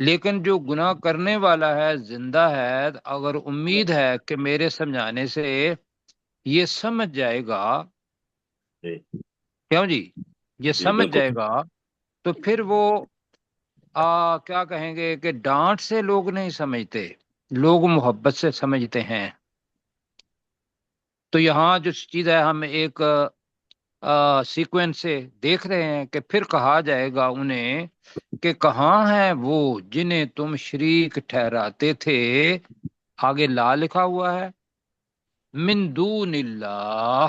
لیکن جو گناہ کرنے والا ہے زندہ ہے، اگر امید ہے کہ میرے سمجھانے سے یہ سمجھ جائے گا، جی کیوں جی، یہ جی سمجھ بالکل جائے گا، تو پھر وہ کیا کہیں گے کہ ڈانٹ سے لوگ نہیں سمجھتے، لوگ محبت سے سمجھتے ہیں۔ تو یہاں جو چیز ہے ہم ایک سیکوینس سے دیکھ رہے ہیں کہ پھر کہا جائے گا انہیں کہ کہاں ہیں وہ جنہیں تم شریک ٹھہراتے تھے، آگے لا لکھا ہوا ہے، من دون اللہ۔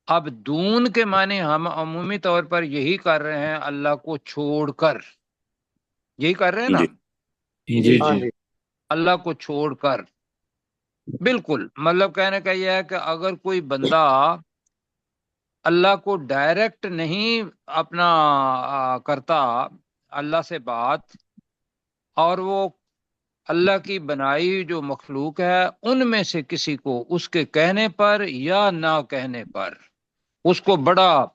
اب دون کے معنی ہم عمومی طور پر یہی کر رہے ہیں، اللہ کو چھوڑ کر، یہی کر رہے ہیں نا، جی جی ہاں جی جی اللہ کو چھوڑ کر۔ بالکل، مطلب کہنے کا یہ ہے کہ اگر کوئی بندہ اللہ کو ڈائریکٹ نہیں اپنا کرتا اللہ سے بات، اور وہ اللہ کی بنائی جو مخلوق ہے ان میں سے کسی کو اس کے کہنے پر یا نہ کہنے پر اس کو بڑا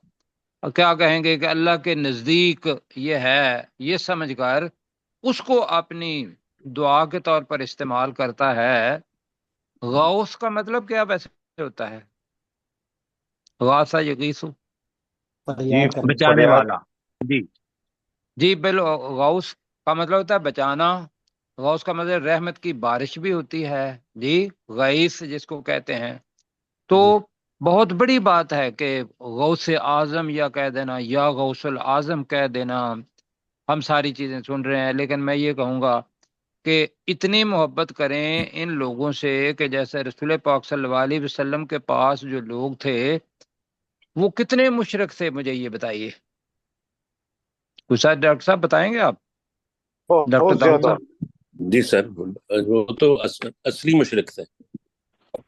کیا کہیں گے کہ اللہ کے نزدیک یہ ہے، یہ سمجھ کر اس کو اپنی دعا کے طور پر استعمال کرتا ہے۔ غوث کا مطلب کیا ویسے ہوتا ہے؟ غاثہ یغیث، جی فریاد کرنا۔ بچانے فریاد والا، جی جی غوث کا مطلب ہوتا ہے بچانا، غوث کا مطلب رحمت کی بارش بھی ہوتی ہے، جی غیث جس کو کہتے ہیں۔ تو جی بہت بڑی بات ہے کہ غوث اعظم یا کہہ دینا یا غوث العظم کہہ دینا، ہم ساری چیزیں سن رہے ہیں، لیکن میں یہ کہوں گا کہ اتنی محبت کریں ان لوگوں سے کہ جیسے رسول پاک صلی اللہ علیہ وسلم کے پاس جو لوگ تھے وہ کتنے مشرک تھے، مجھے یہ بتائیے، کچھ ڈاکٹر صاحب بتائیں گے آپ، ڈاکٹر بہت داؤد زیادہ۔ صاحب؟ جی سر، وہ تو اصلی مشرک تھے۔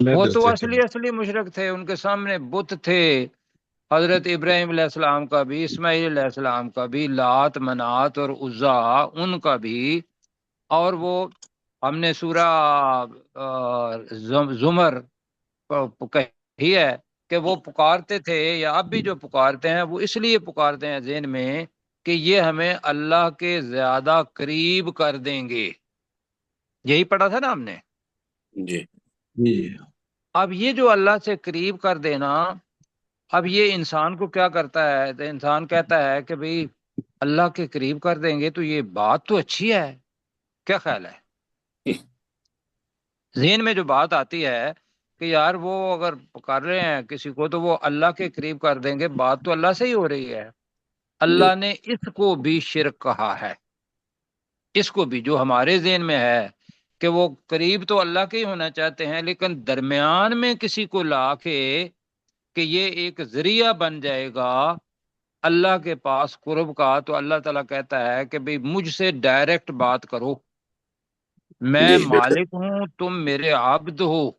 وہ تو اصلی مشرک تھے، ان کے سامنے بت تھے، حضرت ابراہیم علیہ السلام کا بھی، اسماعیل علیہ السلام کا بھی، لات منات اور عزا ان کا بھی، اور وہ ہم نے سورہ زمر کہی ہے کہ وہ پکارتے تھے، یا اب بھی جو پکارتے ہیں وہ اس لیے پکارتے ہیں ذہن میں کہ یہ ہمیں اللہ کے زیادہ قریب کر دیں گے، یہی پڑھا تھا نا ہم نے۔ جی جی اب یہ جو اللہ سے قریب کر دینا، اب یہ انسان کو کیا کرتا ہے، تو انسان کہتا ہے کہ بھئی اللہ کے قریب کر دیں گے تو یہ بات تو اچھی ہے، کیا خیال ہے؟ ذہن میں جو بات آتی ہے کہ یار وہ اگر کر رہے ہیں کسی کو تو وہ اللہ کے قریب کر دیں گے، بات تو اللہ سے ہی ہو رہی ہے۔ جی اللہ نے اس کو بھی شرک کہا ہے، اس کو بھی جو ہمارے ذہن میں ہے کہ وہ قریب تو اللہ کے ہی ہونا چاہتے ہیں، لیکن درمیان میں کسی کو لا کے کہ یہ ایک ذریعہ بن جائے گا اللہ کے پاس قرب کا، تو اللہ تعالیٰ کہتا ہے کہ بھئی مجھ سے ڈائریکٹ بات کرو، میں جی بالکل مالک ہوں، تم میرے عبد ہو،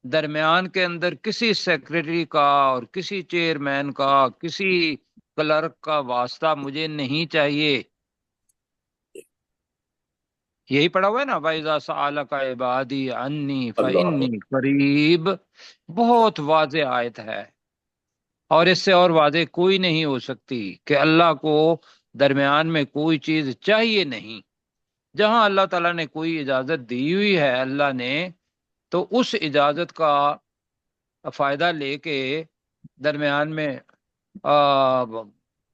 درمیان کے اندر کسی سیکریٹری کا اور کسی چیئرمین کا کسی کلرک کا واسطہ مجھے نہیں چاہیے۔ یہی پڑھا ہوا ہے نا، وَإِذَا سَأَلَكَ عِبَادِي عَنِّي اللہ فَإِنِّي قَرِيب، بہت واضح آیت ہے، اور اس سے اور واضح کوئی نہیں ہو سکتی کہ اللہ کو درمیان میں کوئی چیز چاہیے نہیں۔ جہاں اللہ تعالیٰ نے کوئی اجازت دی ہوئی ہے اللہ نے، تو اس اجازت کا فائدہ لے کے درمیان میں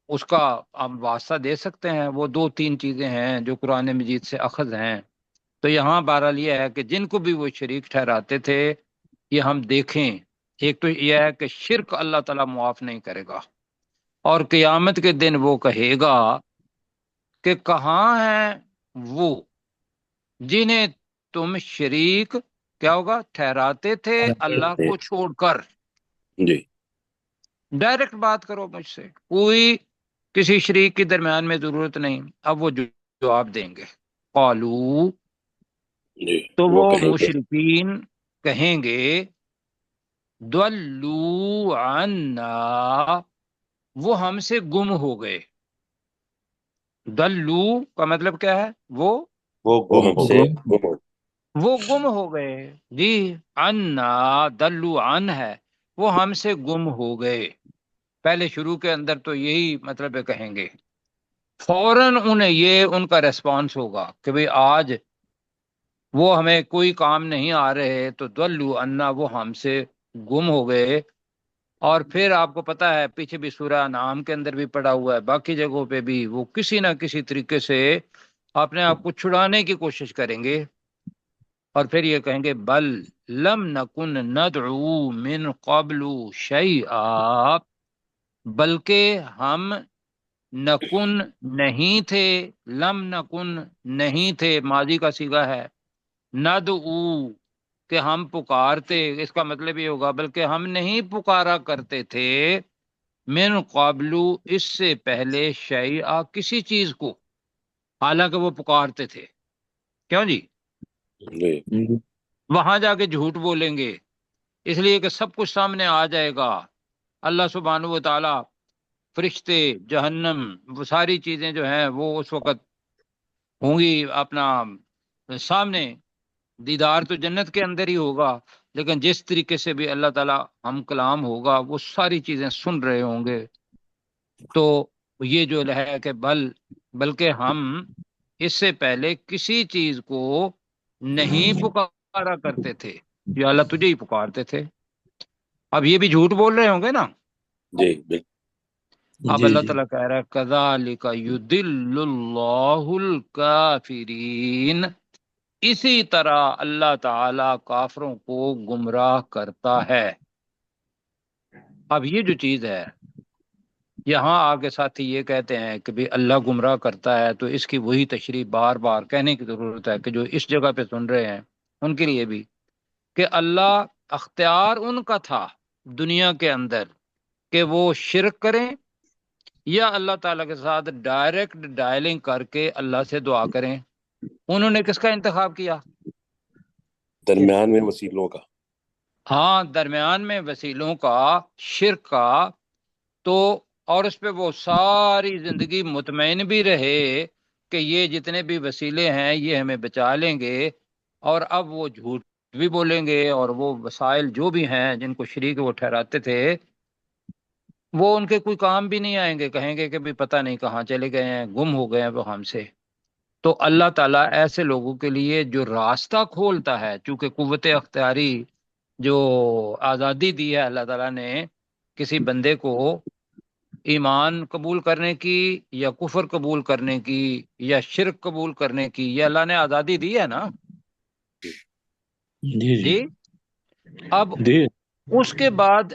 اس کا ہم واسطہ دے سکتے ہیں۔ وہ دو تین چیزیں ہیں جو قرآن مجید سے اخذ ہیں۔ تو یہاں بہرحال یہ ہے کہ جن کو بھی وہ شریک ٹھہراتے تھے، یہ ہم دیکھیں، ایک تو یہ ہے کہ شرک اللہ تعالیٰ معاف نہیں کرے گا، اور قیامت کے دن وہ کہے گا کہ کہاں ہیں وہ جنہیں تم شریک کیا ہوگا ٹھہراتے تھے اللہ کو چھوڑ کر۔ جی ڈائریکٹ بات کرو مجھ سے، کوئی کسی شریک کے درمیان میں ضرورت نہیں۔ اب وہ جواب دیں گے، قالو، جی تو وہ وہ کہیں گے مشرکین کہیں گے، دلو عنا، وہ ہم سے گم ہو گئے۔ دلو کا مطلب کیا ہے؟ وہ ہم سے گم ہو۔ گم ہو گئے، جی عنا، دلو عن ہے، وہ ہم سے گم ہو گئے۔ پہلے شروع کے اندر تو یہی مطلب ہے کہیں گے، فوراً انہیں یہ ان کا ریسپانس ہوگا کہ بھئی آج وہ ہمیں کوئی کام نہیں آ رہے، تو دلو انا، وہ ہم سے گم ہو گئے۔ اور پھر آپ کو پتا ہے پیچھے بھی سورہ انعام کے اندر بھی پڑا ہوا ہے، باقی جگہوں پہ بھی وہ کسی نہ کسی طریقے سے اپنے آپ کو چھڑانے کی کوشش کریں گے، اور پھر یہ کہیں گے بل لم نکن ندعو من قبل شیئا، بلکہ ہم نکن نہیں تھے، لم نکن نہیں تھے، ماضی کا صیغہ ہے، ندعو کہ ہم پکارتے، اس کا مطلب یہ ہوگا بلکہ ہم نہیں پکارا کرتے تھے، من قبل، اس سے پہلے، شیئا، کسی چیز کو، حالانکہ وہ پکارتے تھے۔ کیوں جی؟ جی وہاں جا کے جھوٹ بولیں گے، اس لیے کہ سب کچھ سامنے آ جائے گا، اللہ سبحانہ و تعالی، فرشتے، جہنم، وہ ساری چیزیں جو ہیں وہ اس وقت ہوں گی اپنا سامنے۔ دیدار تو جنت کے اندر ہی ہوگا، لیکن جس طریقے سے بھی اللہ تعالی ہم کلام ہوگا وہ ساری چیزیں سن رہے ہوں گے۔ تو یہ جو ہے کہ بلکہ ہم اس سے پہلے کسی چیز کو نہیں پکارا کرتے تھے، یا اللہ تجھے ہی پکارتے تھے۔ اب یہ بھی جھوٹ بول رہے ہوں گے نا۔ جی بالکل۔ اب اللہ تعالیٰ کہہ رہا ہے کذالک یضل اللہ الکافرین، اسی طرح اللہ تعالی کافروں کو گمراہ کرتا ہے۔ اب یہ جو چیز ہے، یہاں آگے ساتھی یہ کہتے ہیں کہ بھی اللہ گمراہ کرتا ہے، تو اس کی وہی تشریح بار بار کہنے کی ضرورت ہے کہ جو اس جگہ پہ سن رہے ہیں ان کے لیے بھی، کہ اللہ اختیار ان کا تھا دنیا کے اندر کہ وہ شرک کریں یا اللہ تعالیٰ کے ساتھ ڈائریکٹ ڈائلنگ کر کے اللہ سے دعا کریں۔ انہوں نے کس کا انتخاب کیا؟ درمیان میں وسیلوں کا۔ ہاں، درمیان میں وسیلوں کا، شرک کا۔ تو اور اس پہ وہ ساری زندگی مطمئن بھی رہے کہ یہ جتنے بھی وسیلے ہیں یہ ہمیں بچا لیں گے، اور اب وہ جھوٹ بھی بولیں گے، اور وہ وسائل جو بھی ہیں جن کو شریک وہ ٹھہراتے تھے وہ ان کے کوئی کام بھی نہیں آئیں گے، کہیں گے کہ بھی پتہ نہیں کہاں چلے گئے ہیں، گم ہو گئے ہیں وہ ہم سے۔ تو اللہ تعالیٰ ایسے لوگوں کے لیے جو راستہ کھولتا ہے، چونکہ قوت اختیاری جو آزادی دی ہے اللہ تعالیٰ نے کسی بندے کو ایمان قبول کرنے کی یا کفر قبول کرنے کی یا شرک قبول کرنے کی، یہ اللہ نے آزادی دی ہے نا۔ جی اب اس کے بعد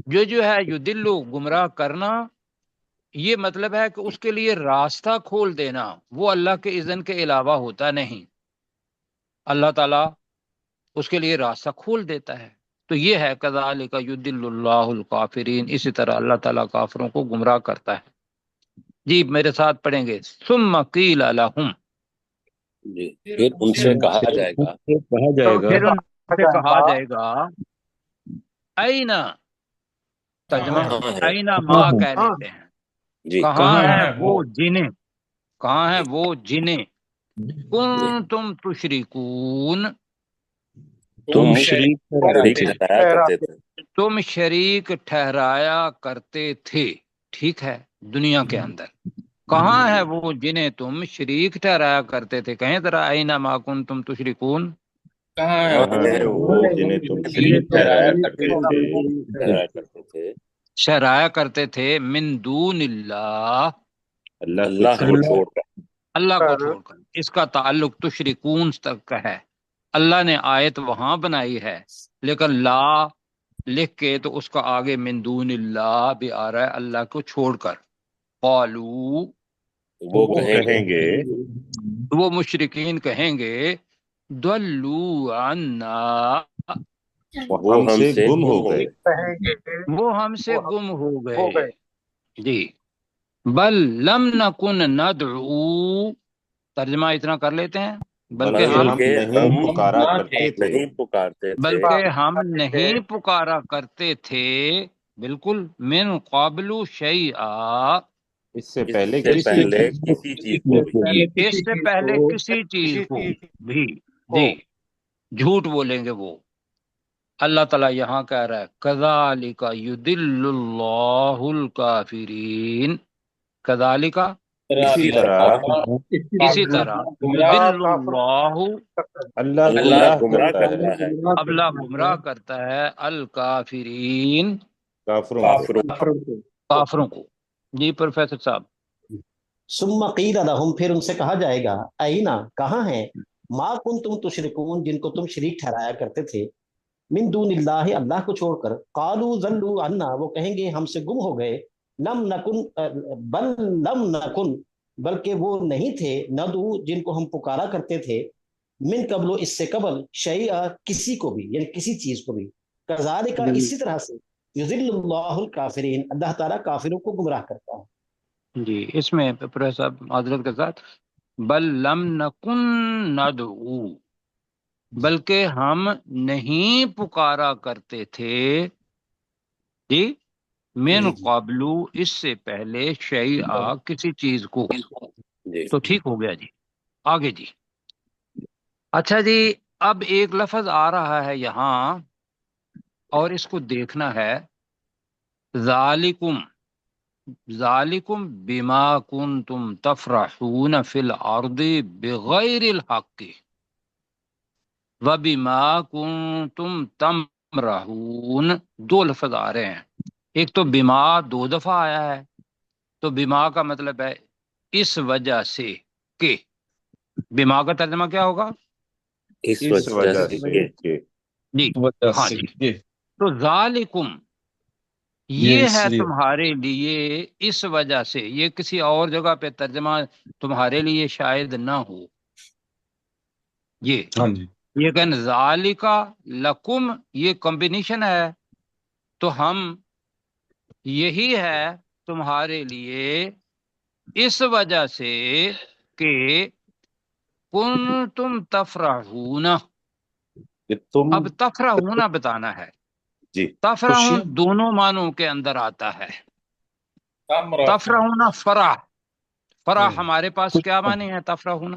جو ہے یدلو، گمراہ کرنا، یہ مطلب ہے کہ اس کے لیے راستہ کھول دینا وہ اللہ کے اذن کے علاوہ ہوتا نہیں، اللہ تعالیٰ اس کے لیے راستہ کھول دیتا ہے۔ تو یہ ہے کذالک یضل اللہ الکافرین، اسی طرح اللہ تعالیٰ کافروں کو گمراہ کرتا ہے۔ جی میرے ساتھ پڑھیں گے، ثم قیل لہم، جی پھر ان سے کہا جائے گا، پھر ان سے کہا جائے گا، اینا، ترجمہ کہاں ہے؟ اینا ما کہہ لیتے ہیں، جی کہاں ہیں وہ جنہیں، کہاں ہیں وہ جنہیں کن تم تشرکون، تم شریک ٹھہرایا کرتے تھے۔ تم شریک ٹھہرایا کرتے تھے، ٹھیک ہے، دنیا کے اندر کہاں ہے وہ جنہیں تم شریک ٹھہرایا کرتے تھے؟ کہیں ذرا اینا ما کنتم تشرکون، کہاں ہے وہ جنہیں تم شریک ٹھہرایا کرتے تھے ٹھہرایا کرتے تھے، من دون اللہ، اللہ کو چھوڑ کر۔ اللہ کو چھوڑ کر۔ اس کا تعلق تشرکون تک کا ہے، اللہ نے آیت وہاں بنائی ہے، لیکن لا لکھ کے تو اس کا آگے من دون اللہ بھی آ رہا ہے، اللہ کو چھوڑ کر۔ قالو، وہ کہیں گے وہ مشرکین کہیں گے، دلو عنا، وہ ہم سے گم ہو گئے۔ وہ ہم سے گم ہو گئے۔ جی بل لم نکن ندعو، ترجمہ اتنا کر لیتے ہیں، بلکہ ہم نہیں پکارتے تھے، بلکہ ہم نہیں پکارا کرتے تھے، بالکل، من قابل شیئا، اس سے پہلے کسی چیز کو بھی۔ اس سے پہلے کسی چیز کو بھی۔ جی جھوٹ بولیں گے وہ۔ اللہ تعالیٰ یہاں کہہ رہا ہے کذالک یضل اللہ الکافرین، کذالک، اسی طرح اسی طرح یضل اللہ، اللہ اللہ گمراہ گمراہ کرتا ہے کرتا ہے اللہ گمراہ کرتا ہے الکافرین، کافروں کو۔ کافروں کافروں کو۔ جی پروفیسر صاحب۔ ثم قیل لہم، پھر ان سے کہا جائے گا، اینا، کہاں ہیں، ما کنتم تشرکون، جن کو تم شریک ٹھہرایا کرتے تھے، من دون اللہ، اللہ کو چھوڑ کر، قالوا ضلوا عنا، وہ کہیں گے ہم سے گم ہو گئے، لم نکن، بل لم نکن، بلکہ وہ نہیں تھے، ندعو، جن کو ہم پکارا کرتے تھے، من قبل، اس سے قبل، شیئا، کسی کو بھی، یعنی کسی چیز کو بھی، کذالک، اسی طرح سے، یضل اللہ الکافرین، اللہ تعالیٰ کافروں کو گمراہ کرتا ہے۔ جی اس میں پروفیسر صاحب معذرت کے ساتھ، بل لم نکن ندعو، بلکہ ہم نہیں پکارا کرتے تھے، جی، من جی قبل، اس سے پہلے، شیئا، کسی چیز کو، جی تو ٹھیک ہو گیا جی۔ آگے جی، اچھا جی، اب ایک لفظ آ رہا ہے یہاں اور اس کو دیکھنا ہے، ذالکم، ذالکم بما کنتم تفرحون فی الارض بغیر الحق وبما کنتم تمرحون، دو لفظ آ رہے ہیں، ایک تو بما دو دفعہ آیا ہے، تو بما کا مطلب ہے اس وجہ سے کہ، بما کا ترجمہ کیا ہوگا؟ اس اس وجہ سے سے کہ جی ہاں جی، تو ذالکم، یہ ہے تمہارے لیے اس وجہ سے، یہ کسی اور جگہ پہ ترجمہ تمہارے لیے شاید نہ ہو، یہ لیکن ذالکا لکم، یہ کمبینیشن ہے، تو ہم، یہی ہے تمہارے لیے اس وجہ سے کہ کنتم تفرحون، کہ تم، اب تفرحون بتانا ہے، جی تفرحون دونوں معنوں کے اندر آتا ہے، تفرحون فرح، فرح ہمارے پاس کیا معنی ہے تفرحون؟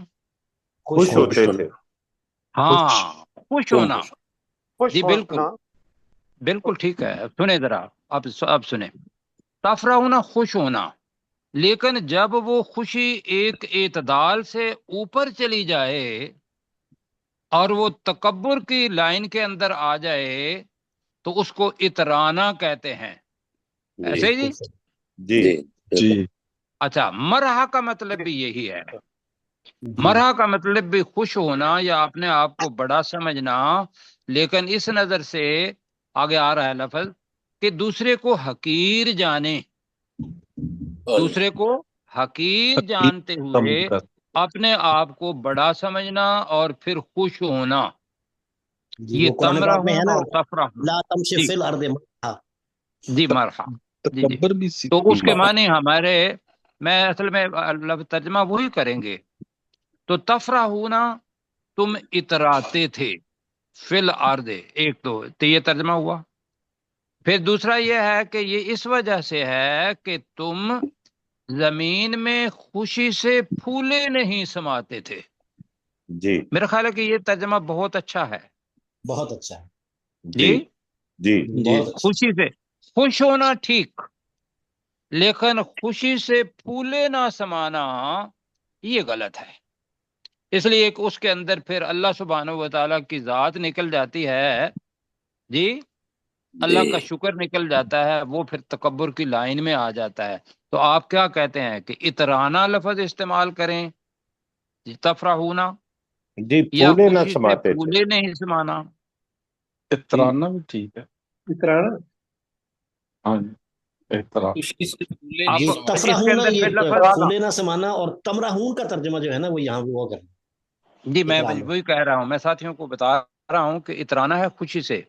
خوش ہوتے تھے۔ ہاں، خوش ہونا، خوش جی بالکل ہونا، بالکل ٹھیک ہے، سنیں ذرا، اب سنیں، تفرحون خوش ہونا، لیکن جب وہ خوشی ایک اعتدال سے اوپر چلی جائے اور وہ تکبر کی لائن کے اندر آ جائے تو اس کو اترانا کہتے ہیں، ایسے ہی جی؟ جی جی اچھا، مرحا کا مطلب بھی یہی ہے، مرحا کا مطلب بھی خوش ہونا یا اپنے آپ کو بڑا سمجھنا، لیکن اس نظر سے آگے آ رہا ہے لفظ کہ دوسرے کو حقیر جانے، دوسرے کو حقیر جانتے ہوئے اپنے آپ کو بڑا سمجھنا اور پھر خوش ہونا، جی یہ وہ قرآن تمرہ پاک میں ہے نا، ہونا اور تفرح ہونا۔ لا تمشي جی في الارض مرحا۔ جی مرحا، جی جی، تو اس کے معنی ہمارے، میں اصل میں ترجمہ وہی کریں گے، تو تفرح ہونا، تم اتراتے تھے، فی الارض، ایک تو یہ ترجمہ ہوا، پھر دوسرا یہ ہے کہ یہ اس وجہ سے ہے کہ تم زمین میں خوشی سے پھولے نہیں سماتے تھے، جی میرا خیال ہے کہ یہ ترجمہ بہت اچھا ہے، بہت اچھا ہے، جی، جی بہت اچھا۔ خوشی سے خوش ہونا ٹھیک، لیکن خوشی سے پھولے نہ سمانا یہ غلط ہے، اس لیے کہ اس کے اندر پھر اللہ سبحانہ و تعالیٰ کی ذات نکل جاتی ہے، جی، اللہ کا شکر نکل جاتا ہے، وہ پھر تکبر کی لائن میں آ جاتا ہے، تو آپ کیا کہتے ہیں کہ اترانا لفظ استعمال کریں، تفرحونا، جی یا پھولے نہ خوشی سے سماتے تھے۔ پھولے نہیں سمانا؟ اترانا بھی ٹھیک ہے، اترانا ہاں جی، اترا خوشی سے پھولے اب نہیں یہ سماتے۔ اس کے تفرحون، اندر یہ پھر لفظ، پھولے نہ سمانا، اور تمرحون کا ترجمہ جو ہے نا وہ یہاں وہ کریں، جی میں اترانا۔ وہی کہہ رہا ہوں، میں ساتھیوں کو بتا رہا ہوں کہ اترانا ہے خوشی سے،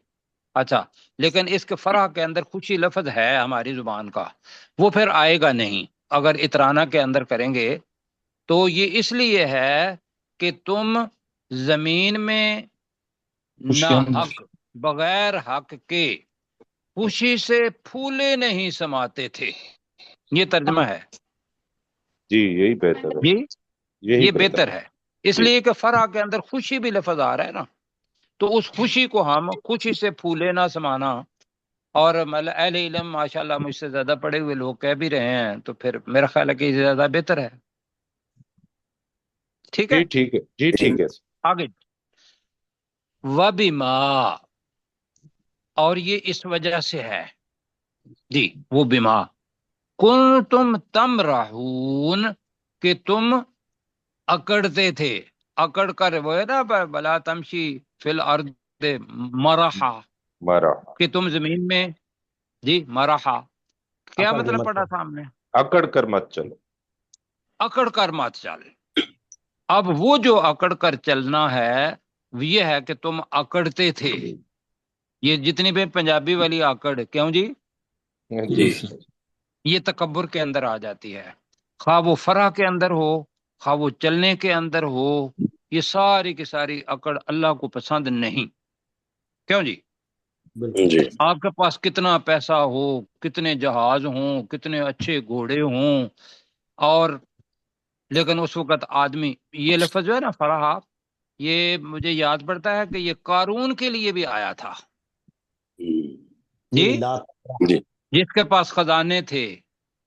اچھا، لیکن اس کے فرح کے اندر خوشی لفظ ہے ہماری زبان کا، وہ پھر آئے گا نہیں اگر اترانا کے اندر کریں گے، تو یہ اس لیے ہے کہ تم زمین میں نہ حق، بغیر حق کے خوشی سے پھولے نہیں سماتے تھے، یہ ترجمہ ہے جی یہی بہتر ہے، جی، یہی یہ بہتر ہے، اس جی لیے کہ فرح کے اندر خوشی بھی لفظ آ رہا ہے نا، تو اس خوشی کو ہم خوشی سے پھولے نہ سمانا، اور اہل علم ماشاءاللہ مجھ سے زیادہ پڑھے ہوئے لوگ کہہ بھی رہے ہیں، تو پھر میرا خیال ہے کہ یہ زیادہ بہتر ہے، ٹھیک ہے، جی ٹھیک ہے، جی ٹھیک ہے. آگے وبما، اور یہ اس وجہ سے ہے جی، وہ بما کنتم تمرحون، کہ تم اکڑتے تھے، اکڑ کر وہ ہے نا بلا تمشی فی الارض مرحا، مارا، کہ تم زمین میں جی مرحا، کیا اکڑ کے مطلب مت پڑھا چلو۔ تھا ہم نے؟ اکڑ کر مت چلو. اکڑ کر مت چل۔ اب وہ جو اکڑ کر چلنا ہے یہ ہے کہ تم اکڑتے تھے، یہ جتنی بھی پنجابی والی اکڑ، کیوں جی؟ جی یہ تکبر کے اندر آ جاتی ہے، خواہ وہ فرح کے اندر ہو، خواہ وہ چلنے کے اندر ہو، یہ ساری کی ساری اکڑ اللہ کو پسند نہیں، کیوں جی؟ بالکل جی آپ کے پاس کتنا پیسہ ہو، کتنے جہاز ہوں، کتنے اچھے گھوڑے ہوں، اور لیکن اس وقت آدمی، یہ لفظ جو ہے نا فرح، یہ مجھے یاد پڑتا ہے کہ یہ قارون کے لیے بھی آیا تھا جی، لا جی جس کے پاس خزانے تھے،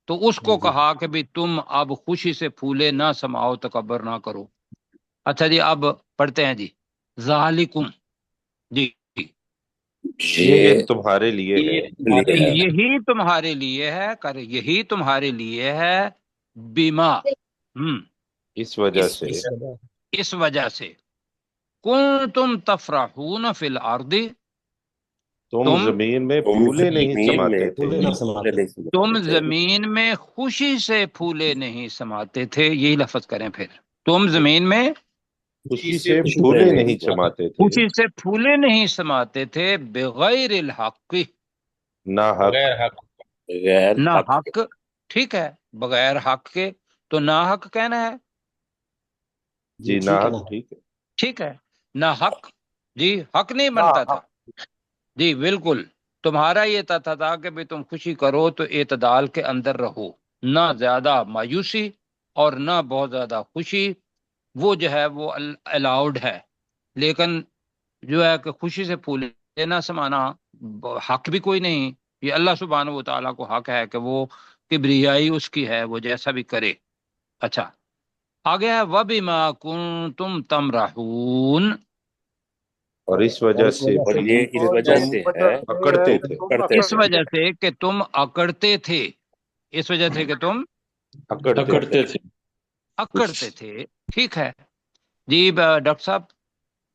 تو اس کو جی کہا کہ بھی تم اب خوشی سے پھولے نہ سماؤ، تکبر نہ کرو۔ اچھا جی، اب پڑھتے ہیں جی، ذالکم، جی یہ یہ تمہارے لیے ہے. لیے ہے یہی تمہارے لیے ہے، کر یہی تمہارے لیے ہے، بیما، اس وجہ سے اس وجہ اس وجہ سے، کنتم تفرحون فی الارض، تم تم زمین میں تم پھولے نہیں زمین میں سماتے تھے. پھولے نہ سماتے۔ تم تھے زمین میں خوشی سے پھولے نہیں سماتے تھے، یہی لفظ کریں پھر، تم زمین میں خوشی سے پھولے نہیں سماتے تھے، خوشی سے پھولے نہیں سماتے تھے، بغیر الحق، نہ حق. غیر نہ حق حق، ٹھیک ہے، بغیر حق کے، تو نہ حق کہنا ہے، جی نہ ٹھیک ہے حق، نا۔ ٹھیک ہے. ٹھیک ہے، نہ حق، جی حق نہیں بنتا تھا، جی بالکل، تمہارا یہ تھا کہ بھی تم خوشی کرو تو اعتدال کے اندر رہو، نہ زیادہ مایوسی اور نہ بہت زیادہ خوشی، وہ جو ہے وہ الاؤڈ ہے، لیکن جو ہے کہ خوشی سے پھولے نہ سمانا حق بھی کوئی نہیں، یہ اللہ سبحانہ و تعالیٰ کو حق ہے کہ وہ کبریائی اس کی ہے، وہ جیسا بھی کرے۔ اچھا آگے ہے وَبِمَا كُنتُمْ تَمْرَحُونَ، اور اس وجہ سے اور کہ یہ اس وجہ تم سے ہے اکڑتے تھے، کرتے اس تھے وجہ سے کہ تم اکڑتے تھے، اس وجہ سے کہ تم اکڑتے تھے. اکڑتے تھے، ٹھیک ہے جی۔ ڈاکٹر صاحب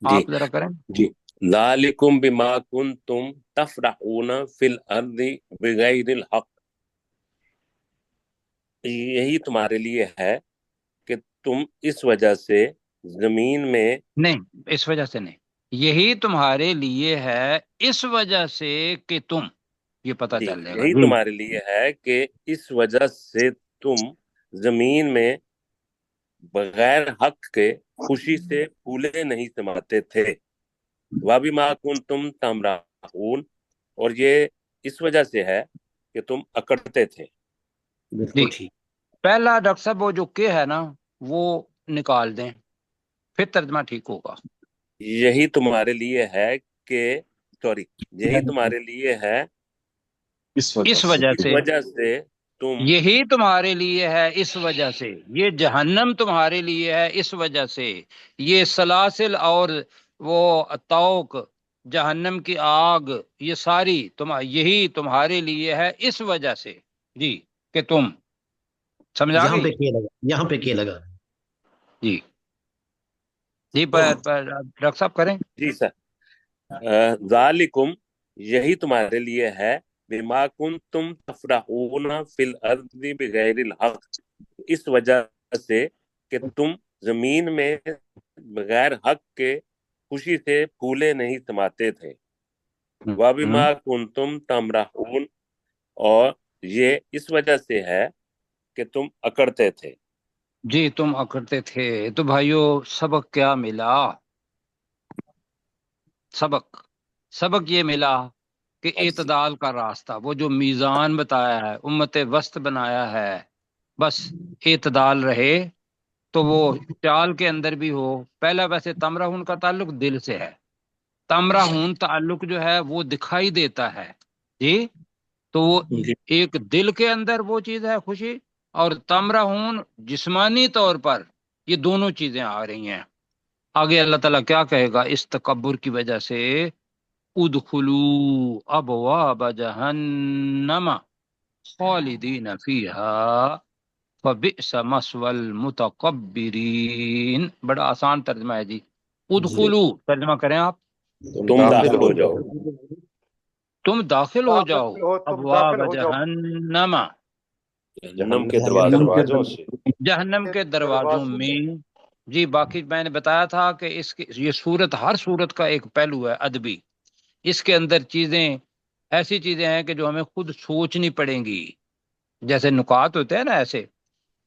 جی آپ ذرا کریں۔ جی ذالکم بما کنتم تفرحون فی الارض بغیر الحق، یہی تمہارے لیے ہے کہ تم اس وجہ سے زمین میں نہیں، اس وجہ سے نہیں، یہی تمہارے لیے ہے اس وجہ سے کہ تم، یہ پتہ جی چل جائے گا یہی جی، تمہارے لیے ہے کہ اس وجہ سے تم زمین میں بغیر حق کے خوشی سے پھولے نہیں سماتے تھے، وَبِمَا كُنتُمْ تَمْرَحُونَ، اور یہ اس وجہ سے ہے کہ تم اکڑتے تھے۔ جی بالکل ٹھیک۔ پہلا ڈاکٹر صاحب وہ جو کہ ہے نا وہ نکال دیں، پھر ترجمہ ٹھیک ہوگا۔ یہی تمہارے لیے ہے کہ سوری یہی تمہارے لیے ہے اس وجہ اس سے وجہ اس سے، وجہ سے تم یہی تمہارے لیے ہے اس وجہ سے، یہ جہنم تمہارے لیے ہے اس وجہ سے، یہ سلاسل اور وہ توق، جہنم کی آگ، یہ ساری یہی تمہارے لیے ہے اس وجہ سے، جی کہ تم، سمجھ آ یہاں پہ گئی؟ کیا لگا، یہاں پہ کیا لگا۔ جی جی ڈاکٹر صاحب کریں۔ جی سر، ذالکم، یہی تمہارے لیے ہے، بما کنتم تفرحون فی الارض بغیر الحق، اس وجہ سے کہ تم زمین میں بغیر حق کے خوشی سے پھولے نہیں سماتے تھے، وَبِمَا كُنتُمْ تَمْرَحُونَ، اور یہ اس وجہ سے ہے کہ تم اکڑتے تھے۔ جی تم اکڑتے تھے، تو بھائیو سبق کیا ملا؟ سبق یہ ملا کہ اعتدال کا راستہ، وہ جو میزان بتایا ہے، امت وسط بنایا ہے، بس اعتدال رہے تو وہ چال کے اندر بھی ہو۔ پہلا ویسے تمرہون کا تعلق دل سے ہے، تمرہون تعلق جو ہے وہ دکھائی دیتا ہے جی، تو وہ ایک دل کے اندر وہ چیز ہے خوشی، اور تمرہون جسمانی طور پر یہ دونوں چیزیں آ رہی ہیں۔ آگے اللہ تعالیٰ کیا کہے گا اس تکبر کی وجہ سے؟ ادخلوا ابواب جہنم خالدین فیہا فبئس مثوى المتکبرین۔ بڑا آسان ترجمہ ہے جی۔ ادخلوا ترجمہ کریں آپ، تم داخل ہو جاؤ، تم داخل ہو جاؤ داخل ہو، تم ابواب داخل ہو جاؤ جہنم، جہنم کے دروازوں سے۔ جہنم کے دروازوں میں۔ جی باقی میں نے بتایا تھا کہ یہ صورت، ہر صورت کا ایک پہلو ہے ادبی، اس کے اندر چیزیں ایسی چیزیں ہیں کہ جو ہمیں خود سوچنی پڑیں گی، جیسے نکات ہوتے ہیں نا ایسے۔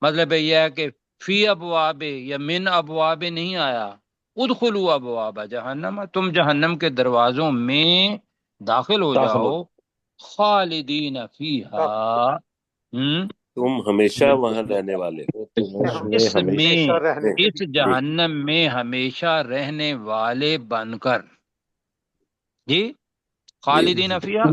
مطلب یہ ہے کہ فی ابواب یا من ابواب نہیں آیا، ادخلوا ابواب جہنم، تم جہنم کے دروازوں میں داخل ہو جاؤ، خالدین فیہا، تم ہمیشہ وہاں رہنے والے ہو، اس میں، ہمیشہ رہنے کے اس جہنم میں ہمیشہ رہنے والے بن کر۔ جی خالدین فیہا،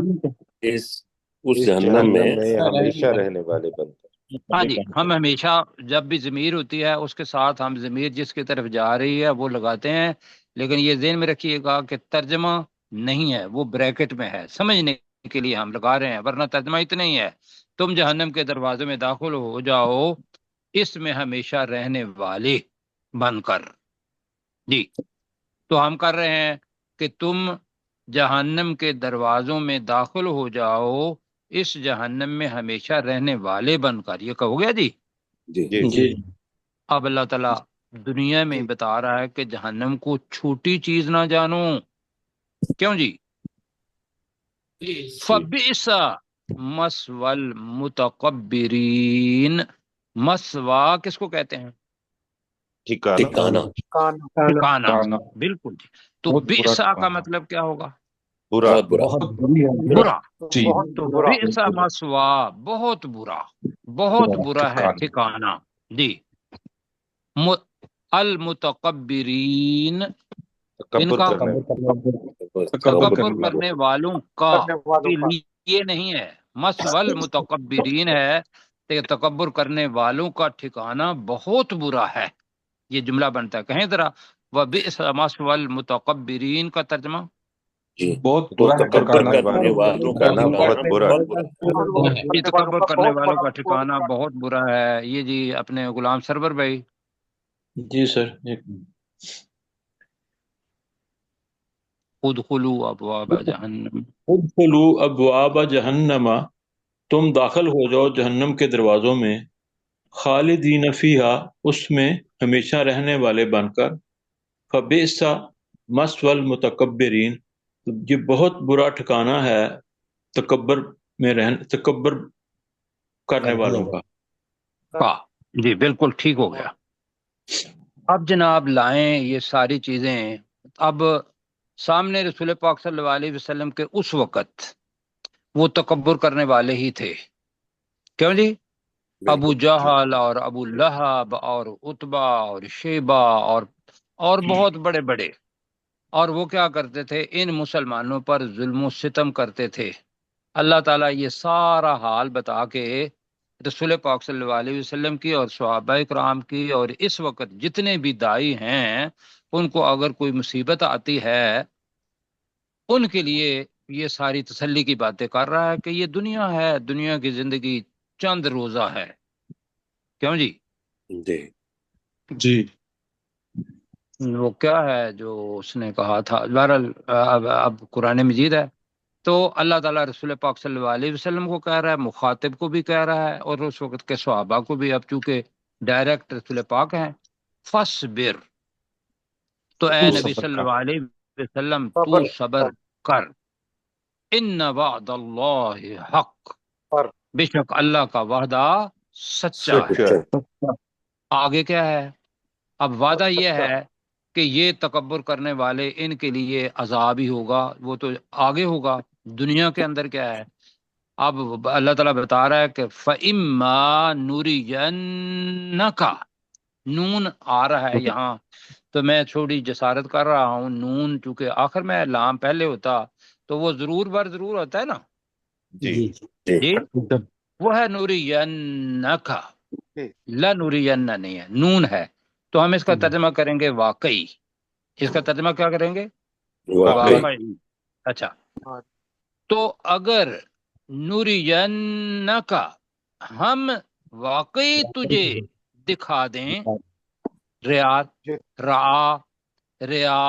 اس جہنم میں ہمیشہ رہنے والے بن کر۔ ہاں جی، ہم ہمیشہ جب بھی ضمیر ہوتی ہے اس کے ساتھ ہم ضمیر جس کی طرف جا رہی ہے وہ لگاتے ہیں، لیکن یہ ذہن میں رکھیے گا کہ ترجمہ نہیں ہے، وہ بریکٹ میں ہے، سمجھنے کے لیے ہم لگا رہے ہیں، ورنہ ترجمہ اتنا ہی ہے، تم جہنم کے دروازے میں داخل ہو جاؤ اس میں ہمیشہ رہنے والے بن کر۔ جی تو ہم کر رہے ہیں کہ تم جہنم کے دروازوں میں داخل ہو جاؤ اس جہنم میں ہمیشہ رہنے والے بن کر، یہ کہو گیا جی۔ جی اب اللہ تعالیٰ دنیا میں بتا رہا ہے کہ جہنم کو چھوٹی چیز نہ جانو، کیوں جی؟ فبئس مثوى المتکبرین، مسوا کس کو کہتے ہیں؟ ٹھکانہ، ٹھکانہ، بالکل جی۔ تو بئسا کا مطلب کیا ہوگا؟ برا، بہت برا، برا۔ بہت تو برا، بئس مثوا بہت برا، بہت برا ہے ٹھکانہ۔ جی المتکبرین، ان کا تکبر کرنے والوں کا، کرنے والوں کے کا، لیے نہیں ہے، مثوى المتکبرین ہے کہ تکبر کرنے والوں کا ٹھکانہ بہت برا ہے۔ یہ جملہ بنتا ہے، کہیں ذرا وبئس مثوى المتکبرین کا ترجمہ۔ جی بہت برا تکبر کرنے والوں کا ٹھکانہ بہت برا ہے۔ یہ تکبر کرنے والوں کا ٹھکانہ بہت برا ہے۔ یہ جی اپنے غلام سرور بھائی۔ جی سر، ادخلوا ابواب جہنم، ادخلوا ابواب جہنم، تم داخل ہو جاؤ جہنم کے دروازوں میں، خالدین فیہا، اس میں ہمیشہ رہنے والے بن کر، فبئس مثوى المتکبرین، یہ بہت برا ٹھکانہ ہے تکبر کرنے والوں کا۔ جی بالکل ٹھیک ہو گیا۔ اب جناب لائیں یہ ساری چیزیں، اب سامنے رسول پاک صلی اللہ علیہ وسلم کے اس وقت وہ تکبر کرنے والے ہی تھے، کیوں جی؟ ابو جہل اور ابو لہب اور عتبہ اور شیبہ اور بہت بڑے بڑے، اور وہ کیا کرتے تھے؟ ان مسلمانوں پر ظلم و ستم کرتے تھے۔ اللہ تعالیٰ یہ سارا حال بتا کے رسول پاک صلی اللہ علیہ وسلم کی اور صحابہ کرام کی اور اس وقت جتنے بھی دائی ہیں ان کو اگر کوئی مصیبت آتی ہے ان کے لیے یہ ساری تسلی کی باتیں کر رہا ہے کہ یہ دنیا ہے، دنیا کی زندگی چند روزہ ہے، کیوں جی؟ جی وہ کیا ہے جو اس نے کہا تھا، بہرحال اب قرآن مجید ہے تو اللہ تعالیٰ رسول پاک صلی اللہ علیہ وسلم کو کہہ رہا ہے، مخاطب کو بھی کہہ رہا ہے، اور اس وقت کے صحابہ کو بھی، اب چونکہ ڈائریکٹ رسول پاک ہیں۔ فصبر، تو اے نبی صلی اللہ علیہ وسلم تو صبر کر، ان وعد اللہ حق، بے شک اللہ کا وعدہ سچا ہے۔ آگے کیا ہے؟ اب وعدہ یہ ہے کہ یہ تکبر کرنے والے ان کے لیے عذاب ہی ہوگا، وہ تو آگے ہوگا۔ دنیا کے اندر کیا ہے؟ اب اللہ تعالیٰ بتا رہا ہے کہ فَإِمَّا نُرِيَنَّكَ، نون آ رہا ہے یہاں تو میں تھوڑی جسارت کر رہا ہوں، نون چونکہ آخر میں لام پہلے ہوتا تو وہ ضرور بر ضرور ہوتا ہے نا جی، وہ ہے نُرِيَنَّكَ، لَنُرِيَنَّ نہیں ہے، نون ہے، تو ہم اس کا ترجمہ کریں گے واقعی. اس کا ترجمہ کیا کریں گے؟ واقعی. واقعی. اچھا، تو اگر نُرِيَنَّكَ ہم واقعی تجھے دکھا دیں، ریا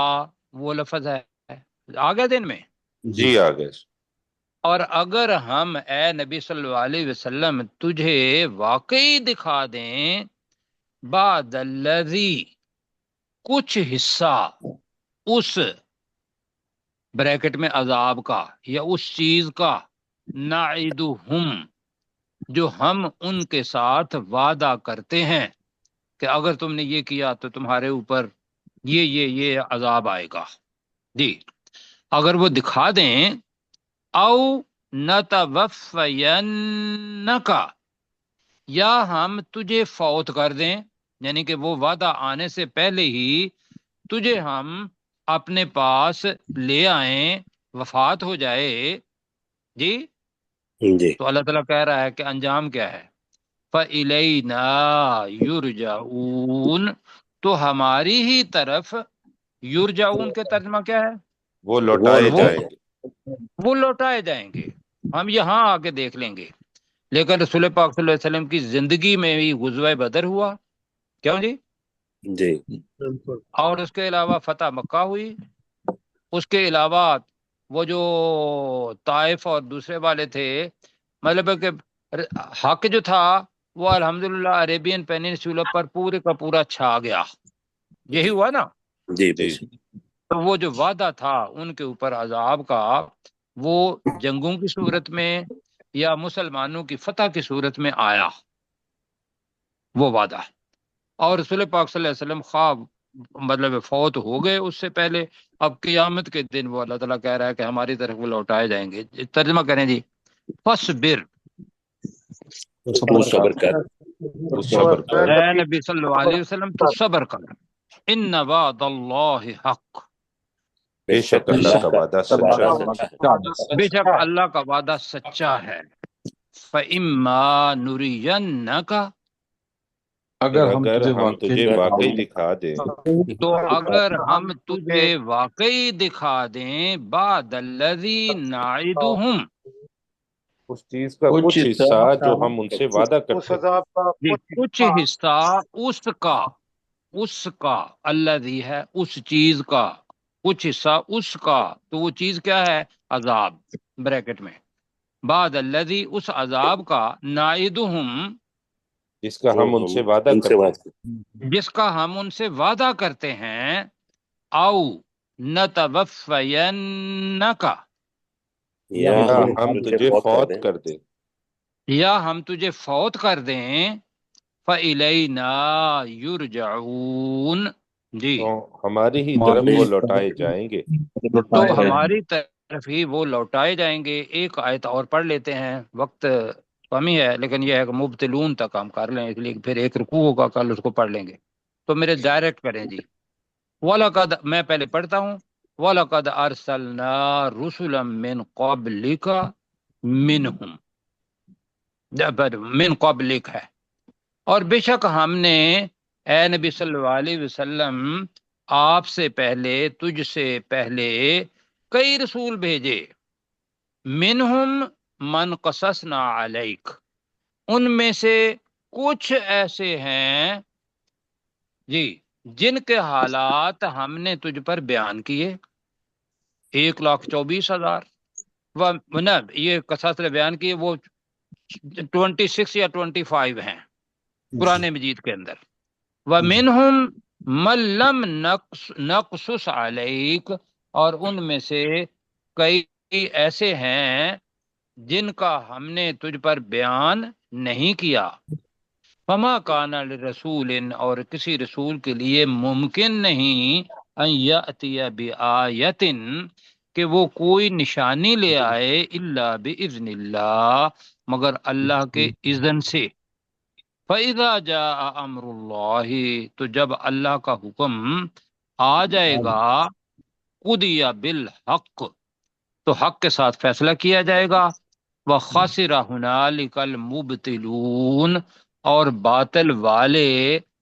وہ لفظ ہے، آگے دن میں. جی آگے. اور اگر ہم اے نبی صلی اللہ علیہ وسلم تجھے واقعی دکھا دیں بعد الذی کچھ حصہ اس بریکٹ میں عذاب کا یا اس چیز کا، نعدہم جو ہم ان کے ساتھ وعدہ کرتے ہیں کہ اگر تم نے یہ کیا تو تمہارے اوپر یہ عذاب آئے گا. جی، اگر وہ دکھا دیں، او نتوفینک یا ہم تجھے فوت کر دیں، یعنی کہ وہ وعدہ آنے سے پہلے ہی تجھے ہم اپنے پاس لے آئیں، وفات ہو جائے. جی، جی. تو اللہ تعالیٰ کہہ رہا ہے کہ انجام کیا ہے؟ فَإِلَيْنَا يُرْجَعُونَ، تو ہماری ہی طرف. یرجعون کے ترجمہ کیا ہے؟ وہ لوٹائے وہ جائیں گے. وہ لوٹائے جائیں گے. ہم یہاں آ کے دیکھ لیں گے. لیکن رسول پاک صلی اللہ علیہ وسلم کی زندگی میں بھی غزوہ بدر ہوا، کیوں جی؟ جی. اور اس کے علاوہ فتح مکہ ہوئی. اس کے علاوہ وہ جو طائف اور دوسرے والے تھے، مطلب ہے کہ حق جو تھا وہ الحمدللہ عربین پیننسولا پر پورے کا پورا چھا گیا. یہی ہوا نا. جی. جی. تو وہ جو وعدہ تھا ان کے اوپر عذاب کا، وہ جنگوں کی صورت میں یا مسلمانوں کی فتح کی صورت میں آیا وہ وعدہ. اور رسول پاک صلی اللہ علیہ وسلم خواب مطلب فوت ہو گئے اس سے پہلے. اب قیامت کے دن وہ اللہ تعالیٰ کہہ رہا ہے کہ ہماری طرف وہ لوٹائے جائیں گے. ترجمہ کریں جی. فصبر، تو صبر کر. صبر کر. اے نبی صلی اللہ علیہ وسلم تو صبر کر. ان وعد اللہ حق، بے شک اللہ کا وعدہ سچا ہے. بے شک اللہ کا وعدہ سچا ہے. فَإِمَّا نُرِيَنَّكَ، اگر ہم تجھے واقعی دکھا دیں تو اگر ہم تجھے واقعی دکھا دیں بعد الذی نعدہم، اس چیز کا کچھ حصہ جو ہم ان سے وعدہ اس کرتے ہیں. عذاب کا کچھ حصہ اس کا الذی ہے اس چیز کا، کچھ حصہ اس کا، تو وہ چیز کیا ہے؟ عذاب بریکٹ میں. بعد الذی اس عذاب کا، نعدہم جس کا ہم ان سے وعدہ ان سے کرتے بات ہیں. جس کا ہم ان سے وعدہ کرتے ہیں. او نتوفینک یا ہم تجھے فوت کر دیں. یا ہم تجھے فوت کر دیں. فَإِلَيْنَا يُرْجَعُونَ، جی، تو ہماری ہی طرف وہ لوٹائے جائیں گے. تو ہماری طرف ہی وہ لوٹائے جائیں گے. ایک آیت اور پڑھ لیتے ہیں، وقت کمی ہے لیکن یہ ہے کہ مبتلون تک ہم کر لیں، اس لیے پھر ایک رکوع ہوگا کل، اس کو پڑھ لیں گے. تو میرے ڈائریکٹ کریں جی. وَلَقَدْ، میں پہلے پڑھتا ہوں. وَلَقَدْ أَرْسَلْنَا رُسُلًا مِّن قَبْلِكَ مِنْهُمْ، من قبلک ہے، اور بے شک ہم نے اے نبی صلی اللہ علیہ وسلم آپ سے پہلے، تجھ سے پہلے کئی رسول بھیجے. منہم من قصصنا علیک، ان میں سے کچھ ایسے ہیں جی جن کے حالات ہم نے تجھ پر بیان کیے. 1,24,000 یہ قصص نے بیان کیے، وہ 26 یا 25 ہیں قرآن مجید کے اندر. وَمِنْهُمْ مَن لَّمْ نَقْصُصْ عَلَيْكَ، اور ان میں سے کئی ایسے ہیں جن کا ہم نے تجھ پر بیان نہیں کیا. فَمَا كَانَ لِرَسُولٍ، اور کسی رسول کے لیے ممکن نہیں، ان یأتی بآیۃ، کہ وہ کوئی نشانی لے آئے، الا بإذن اللہ، مگر اللہ کے اذن سے. فَإِذَا جَاءَ أَمْرُ اللَّهِ، تو جب اللہ کا حکم آ جائے گا، قُضِیَ بِالْحَقِّ، تو حق کے ساتھ فیصلہ کیا جائے گا. وَخَسِرَ هُنَالِكَ الْمُبْطِلُونَ، اور باطل والے